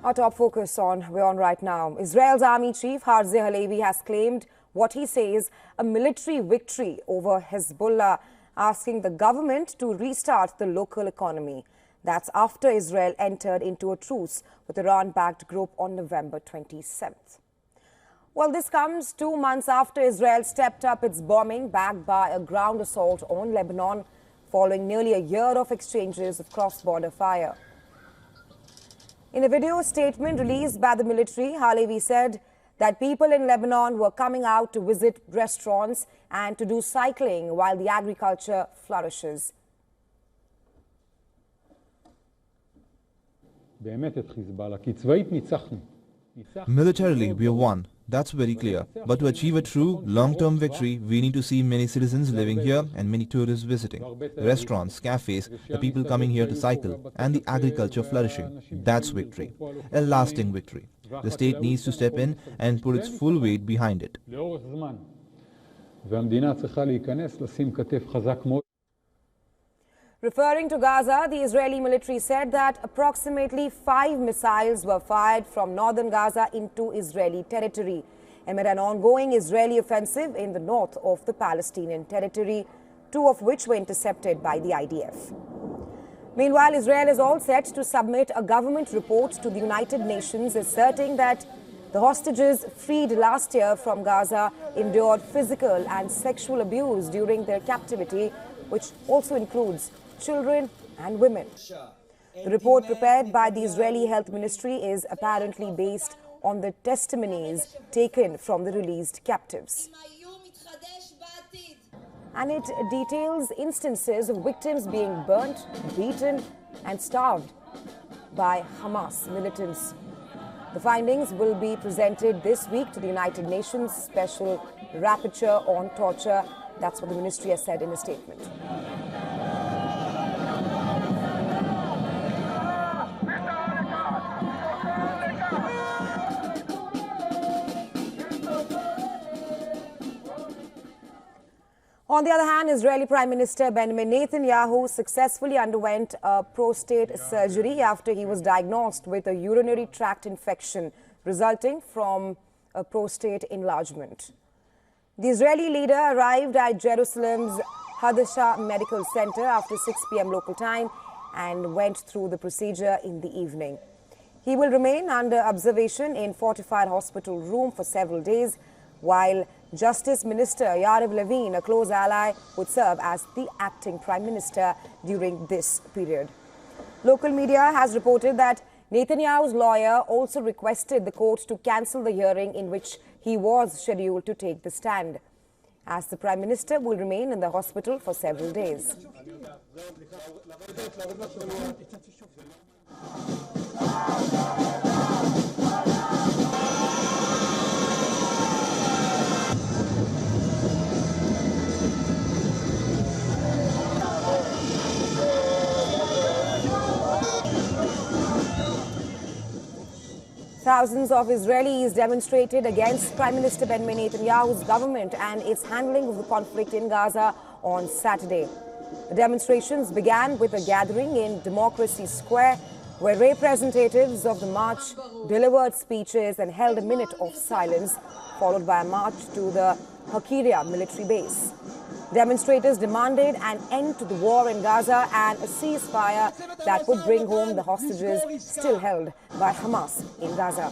Our top focus on WION right now. Israel's army chief Herzi Halevi has claimed what he says a military victory over Hezbollah, asking the government to restart the local economy. That's after Israel entered into a truce with Iran-backed group on November 27th. Well, this comes 2 months after Israel stepped up its bombing backed by a ground assault on Lebanon, following nearly a year of exchanges of cross-border fire. In a video statement released by the military, Halevi said that people in Lebanon were coming out to visit restaurants and to do cycling while the agriculture flourishes. Militarily, we have won. That's very clear. But to achieve a true, long-term victory, we need to see many citizens living here and many tourists visiting. The restaurants, cafes, the people coming here to cycle, and the agriculture flourishing. That's victory. A lasting victory. The state needs to step in and put its full weight behind it. Referring to Gaza, the Israeli military said that approximately 5 missiles were fired from northern Gaza into Israeli territory amid an ongoing Israeli offensive in the north of the Palestinian territory, 2 of which were intercepted by the IDF. Meanwhile, Israel is all set to submit a government report to the United Nations asserting that the hostages freed last year from Gaza endured physical and sexual abuse during their captivity, which also includes children and women. The report prepared by the Israeli Health Ministry is apparently based on the testimonies taken from the released captives. And it details instances of victims being burnt, beaten and starved by Hamas militants. The findings will be presented this week to the United Nations Special Rapporteur on Torture. That's what the ministry has said in a statement. On the other hand, Israeli Prime Minister Benjamin Netanyahu successfully underwent a prostate surgery after he was diagnosed with a urinary tract infection resulting from a prostate enlargement. The Israeli leader arrived at Jerusalem's Hadassah Medical Center after 6 p.m. local time and went through the procedure in the evening. He will remain under observation in fortified hospital room for several days, while Justice Minister Yariv Levin, a close ally, would serve as the acting Prime Minister during this period. Local media has reported that Netanyahu's lawyer also requested the court to cancel the hearing in which he was scheduled to take the stand, as the Prime Minister will remain in the hospital for several days. Thousands of Israelis demonstrated against Prime Minister Benjamin Netanyahu's government and its handling of the conflict in Gaza on Saturday. The demonstrations began with a gathering in Democracy Square, where representatives of the march delivered speeches and held a minute of silence, followed by a march to the Hakiria military base. Demonstrators demanded an end to the war in Gaza and a ceasefire that would bring home the hostages still held by Hamas in Gaza.